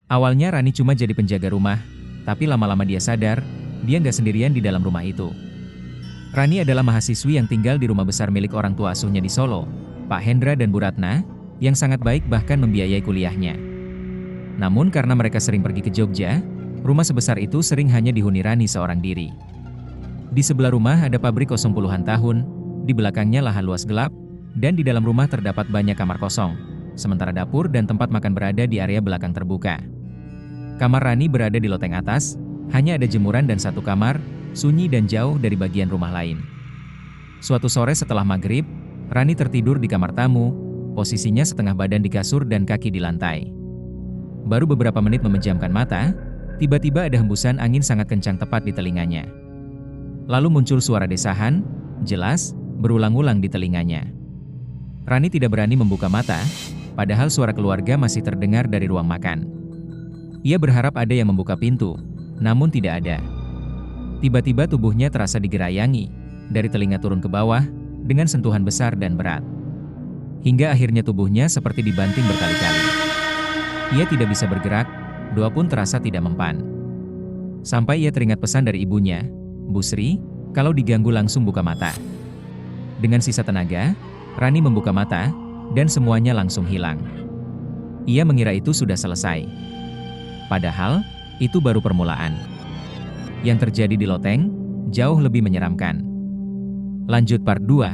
Awalnya Rani cuma jadi penjaga rumah, tapi lama-lama dia sadar, dia nggak sendirian di dalam rumah itu. Rani adalah mahasiswi yang tinggal di rumah besar milik orang tua asuhnya di Solo, Pak Hendra dan Bu Ratna, yang sangat baik bahkan membiayai kuliahnya. Namun karena mereka sering pergi ke Jogja, rumah sebesar itu sering hanya dihuni Rani seorang diri. Di sebelah rumah ada pabrik kosong puluhan tahun, di belakangnya lahan luas gelap, dan di dalam rumah terdapat banyak kamar kosong, sementara dapur dan tempat makan berada di area belakang terbuka. Kamar Rani berada di loteng atas, hanya ada jemuran dan satu kamar, sunyi dan jauh dari bagian rumah lain. Suatu sore setelah maghrib, Rani tertidur di kamar tamu, posisinya setengah badan di kasur dan kaki di lantai. Baru beberapa menit memejamkan mata, tiba-tiba ada hembusan angin sangat kencang tepat di telinganya. Lalu muncul suara desahan, jelas, berulang-ulang di telinganya. Rani tidak berani membuka mata, padahal suara keluarga masih terdengar dari ruang makan. Ia berharap ada yang membuka pintu, namun tidak ada. Tiba-tiba tubuhnya terasa digerayangi, dari telinga turun ke bawah, dengan sentuhan besar dan berat. Hingga akhirnya tubuhnya seperti dibanting berkali-kali. Ia tidak bisa bergerak, doa pun terasa tidak mempan. Sampai ia teringat pesan dari ibunya, "Bu Sri, kalau diganggu langsung buka mata." Dengan sisa tenaga, Rani membuka mata, dan semuanya langsung hilang. Ia mengira itu sudah selesai. Padahal, itu baru permulaan. Yang terjadi di loteng, jauh lebih menyeramkan. Lanjut part 2.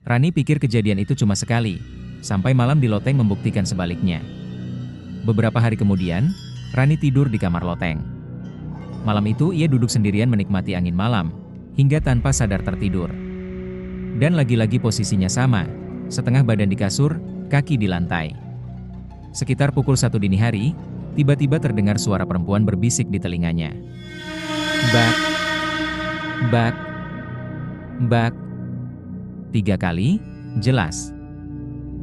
Rani pikir kejadian itu cuma sekali, sampai malam di loteng membuktikan sebaliknya. Beberapa hari kemudian, Rani tidur di kamar loteng. Malam itu ia duduk sendirian menikmati angin malam, hingga tanpa sadar tertidur. Dan lagi-lagi posisinya sama, setengah badan di kasur, kaki di lantai. Sekitar pukul 1 dini hari, tiba-tiba terdengar suara perempuan berbisik di telinganya. "Bak, bak, bak." 3 kali, jelas.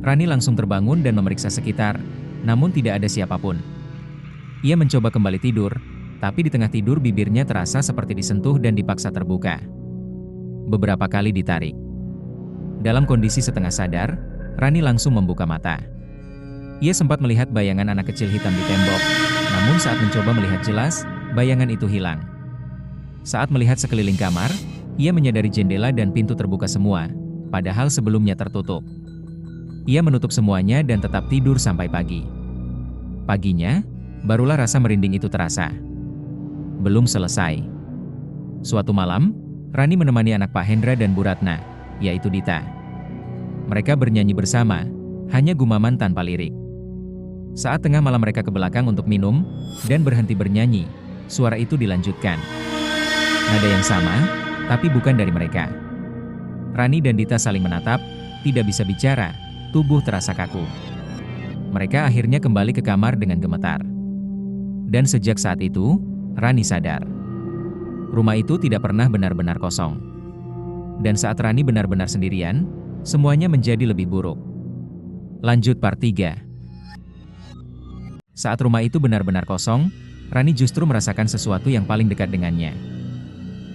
Rani langsung terbangun dan memeriksa sekitar, namun tidak ada siapapun. Ia mencoba kembali tidur, tapi di tengah tidur bibirnya terasa seperti disentuh dan dipaksa terbuka. Beberapa kali ditarik. Dalam kondisi setengah sadar, Rani langsung membuka mata. Ia sempat melihat bayangan anak kecil hitam di tembok, namun saat mencoba melihat jelas, bayangan itu hilang. Saat melihat sekeliling kamar, ia menyadari jendela dan pintu terbuka semua, padahal sebelumnya tertutup. Ia menutup semuanya dan tetap tidur sampai pagi. Paginya, barulah rasa merinding itu terasa. Belum selesai. Suatu malam, Rani menemani anak Pak Hendra dan Bu Ratna, yaitu Dita. Mereka bernyanyi bersama, hanya gumaman tanpa lirik. Saat tengah malam mereka ke belakang untuk minum, dan berhenti bernyanyi, suara itu dilanjutkan. Nada yang sama, tapi bukan dari mereka. Rani dan Dita saling menatap, tidak bisa bicara, tubuh terasa kaku. Mereka akhirnya kembali ke kamar dengan gemetar. Dan sejak saat itu, Rani sadar. Rumah itu tidak pernah benar-benar kosong. Dan saat Rani benar-benar sendirian, semuanya menjadi lebih buruk. Lanjut part 3. Saat rumah itu benar-benar kosong, Rani justru merasakan sesuatu yang paling dekat dengannya.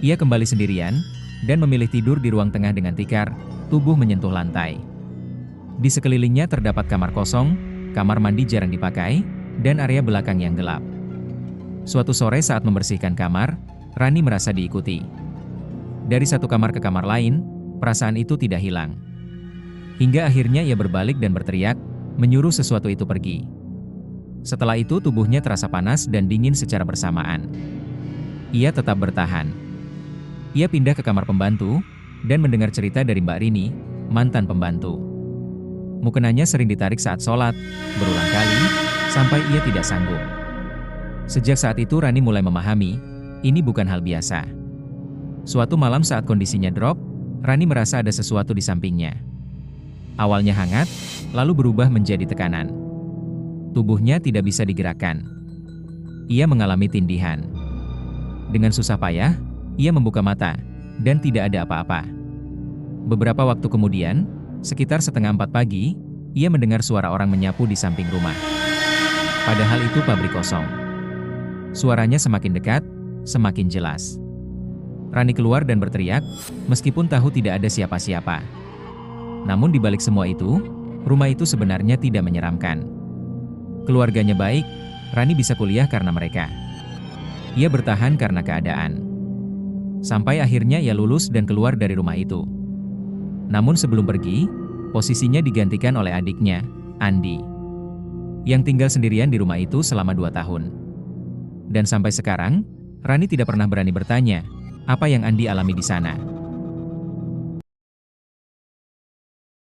Ia kembali sendirian, dan memilih tidur di ruang tengah dengan tikar, tubuh menyentuh lantai. Di sekelilingnya terdapat kamar kosong, kamar mandi jarang dipakai, dan area belakang yang gelap. Suatu sore saat membersihkan kamar, Rani merasa diikuti. Dari satu kamar ke kamar lain, perasaan itu tidak hilang. Hingga akhirnya ia berbalik dan berteriak, menyuruh sesuatu itu pergi. Setelah itu tubuhnya terasa panas dan dingin secara bersamaan. Ia tetap bertahan. Ia pindah ke kamar pembantu, dan mendengar cerita dari Mbak Rini, mantan pembantu. Mukenanya sering ditarik saat sholat, berulang kali, sampai ia tidak sanggup. Sejak saat itu Rani mulai memahami, ini bukan hal biasa. Suatu malam saat kondisinya drop, Rani merasa ada sesuatu di sampingnya. Awalnya hangat, lalu berubah menjadi tekanan. Tubuhnya tidak bisa digerakkan. Ia mengalami tindihan. Dengan susah payah, ia membuka mata, dan tidak ada apa-apa. Beberapa waktu kemudian, sekitar 3:30 pagi, ia mendengar suara orang menyapu di samping rumah. Padahal itu pabrik kosong. Suaranya semakin dekat, semakin jelas. Rani keluar dan berteriak, meskipun tahu tidak ada siapa-siapa. Namun di balik semua itu, rumah itu sebenarnya tidak menyeramkan. Keluarganya baik, Rani bisa kuliah karena mereka. Ia bertahan karena keadaan. Sampai akhirnya ia lulus dan keluar dari rumah itu. Namun sebelum pergi, posisinya digantikan oleh adiknya, Andi, yang tinggal sendirian di rumah itu selama 2 tahun. Dan sampai sekarang, Rani tidak pernah berani bertanya, apa yang Andi alami di sana.